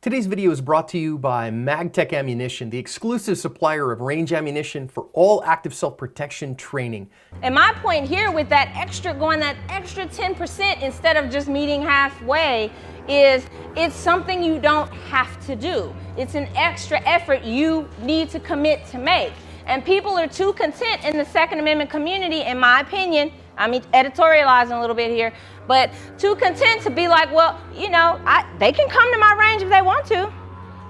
Today's video is brought to you by Magtech Ammunition, the exclusive supplier of range ammunition for all active self-protection training. And my point here with that extra, going that extra 10% instead of just meeting halfway is it's something you don't have to do. It's an extra effort you need to commit to make. And people are too content in the Second Amendment community, in my opinion, I'm editorializing a little bit here, but too content to be like, well, you know, they can come to my range if they want to.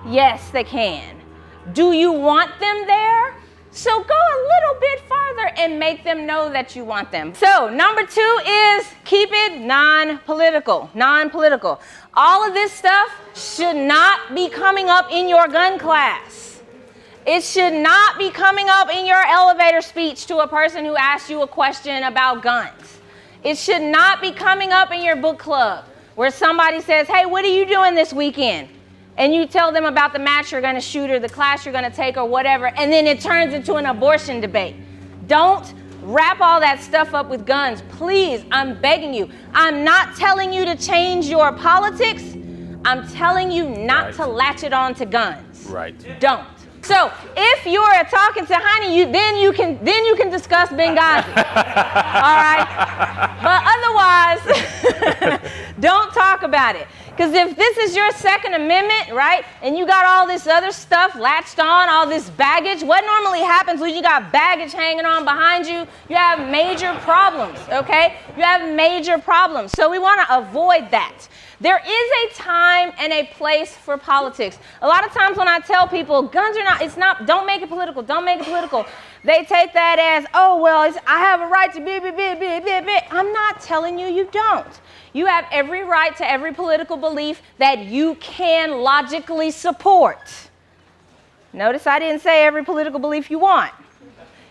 Yes, they can. Do you want them there? So go a little bit farther and make them know that you want them. So number 2 is keep it non-political. Non-political. All of this stuff should not be coming up in your gun class. It should not be coming up in your elevator speech to a person who asks you a question about guns. It should not be coming up in your book club where somebody says, hey, what are you doing this weekend? And you tell them about the match you're going to shoot or the class you're going to take or whatever, and then it turns into an abortion debate. Don't wrap all that stuff up with guns. Please, I'm begging you. I'm not telling you to change your politics. I'm telling you not to latch it on to guns. Right. Don't. So if you're talking to Honey, then you can discuss Benghazi. All right? But otherwise, don't talk about it. Because if this is your Second Amendment, right, and you got all this other stuff latched on, all this baggage, what normally happens when you got baggage hanging on behind you, you have major problems, okay? You have major problems. So we want to avoid that. There is a time and a place for politics. A lot of times when I tell people guns are not, don't make it political, don't make it political, they take that as, oh, well, I have a right to be. I'm not telling you you don't. You have every right to every political belief that you can logically support. Notice I didn't say every political belief you want.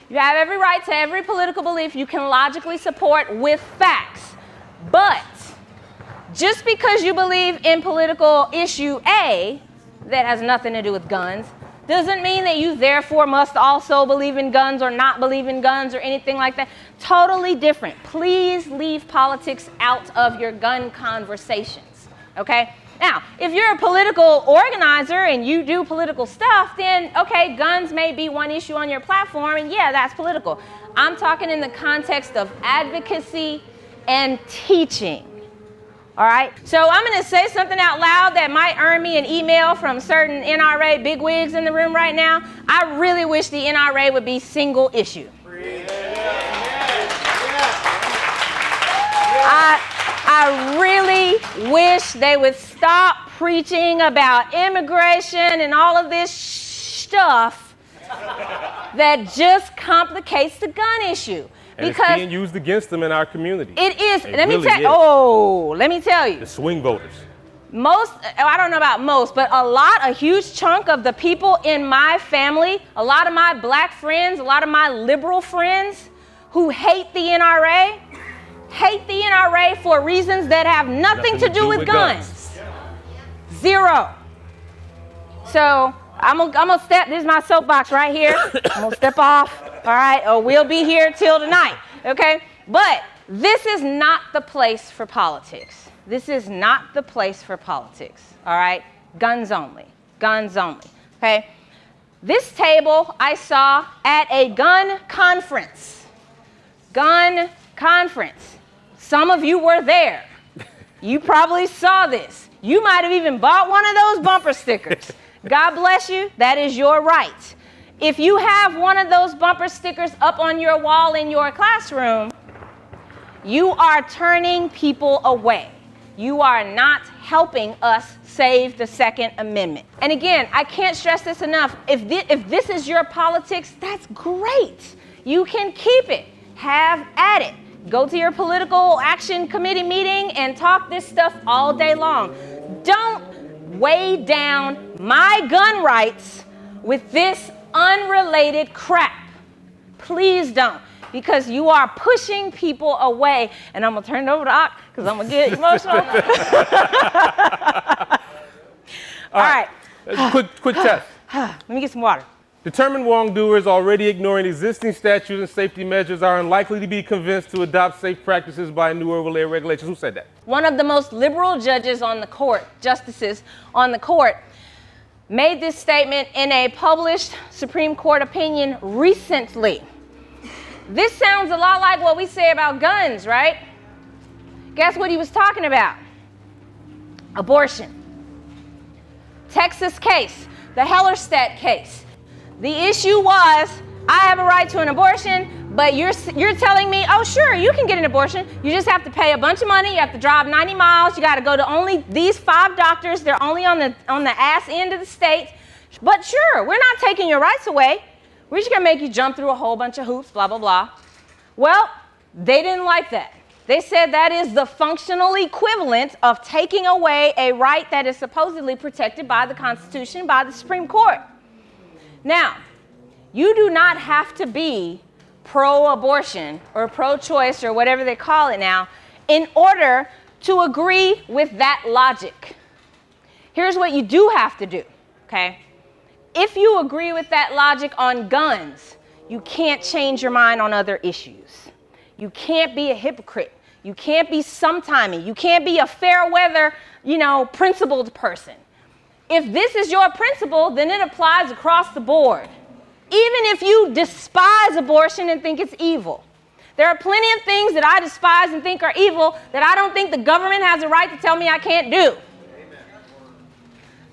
You have every right to every political belief you can logically support with facts. But just because you believe in political issue A that has nothing to do with guns doesn't mean that you therefore must also believe in guns or not believe in guns or anything like that. Totally different. Please leave politics out of your gun conversations, okay? Now, if you're a political organizer and you do political stuff, then, okay, guns may be one issue on your platform, and yeah, that's political. I'm talking in the context of advocacy and teaching. All right, so I'm going to say something out loud that might earn me an email from certain NRA bigwigs in the room right now. I really wish the NRA would be single issue. I really wish they would stop preaching about immigration and all of this stuff that just complicates the gun issue. And because it's being used against them in our community. It is. Let me tell you. The swing voters. I don't know about most, but a huge chunk of the people in my family, a lot of my black friends, a lot of my liberal friends who hate the NRA for reasons that have nothing to do with guns. Zero. So I'm gonna step, this is my soapbox right here. I'm gonna step off, all right, or we'll be here till tonight, okay? But this is not the place for politics. This is not the place for politics, all right? Guns only, okay? This table I saw at a gun conference. Some of you were there. You probably saw this. You might have even bought one of those bumper stickers. God bless you, that is your right. If you have one of those bumper stickers up on your wall in your classroom, you are turning people away. You are not helping us save the Second Amendment. And again, I can't stress this enough. If this is your politics, that's great. You can keep it. Have at it. Go to your political action committee meeting and talk this stuff all day long. Don't weigh down my gun rights with this unrelated crap. Please don't, because you are pushing people away. And I'm going to turn it over to Ak because I'm going to get emotional. All right. Quick test. Let me get some water. Determined wrongdoers already ignoring existing statutes and safety measures are unlikely to be convinced to adopt safe practices by new overlay regulations. Who said that? One of the most liberal judges on the court, justices on the court, made this statement in a published Supreme Court opinion recently. This sounds a lot like what we say about guns, right? Guess what he was talking about? Abortion. Texas case, the Hellerstedt case. The issue was, I have a right to an abortion, but you're telling me, oh sure, you can get an abortion. You just have to pay a bunch of money. You have to drive 90 miles. You got to go to only these 5 doctors. They're only on the ass end of the state. But sure, we're not taking your rights away. We're just going to make you jump through a whole bunch of hoops, blah, blah, blah. Well, they didn't like that. They said that is the functional equivalent of taking away a right that is supposedly protected by the Constitution, by the Supreme Court. Now, you do not have to be pro-abortion or pro-choice or whatever they call it now in order to agree with that logic. Here's what you do have to do, okay? If you agree with that logic on guns, you can't change your mind on other issues. You can't be a hypocrite. You can't be sometimey. You can't be a fair weather, principled person. If this is your principle, then it applies across the board. Even if you despise abortion and think it's evil. There are plenty of things that I despise and think are evil that I don't think the government has a right to tell me I can't do.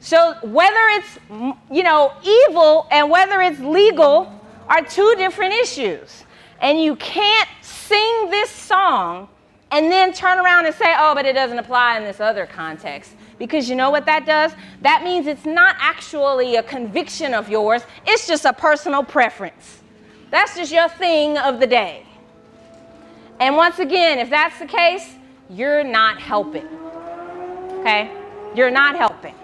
So whether it's, evil and whether it's legal are 2 different issues. And you can't sing this song and then turn around and say, oh, but it doesn't apply in this other context. Because you know what that does? That means it's not actually a conviction of yours. It's just a personal preference. That's just your thing of the day. And once again, if that's the case, you're not helping. Okay? You're not helping.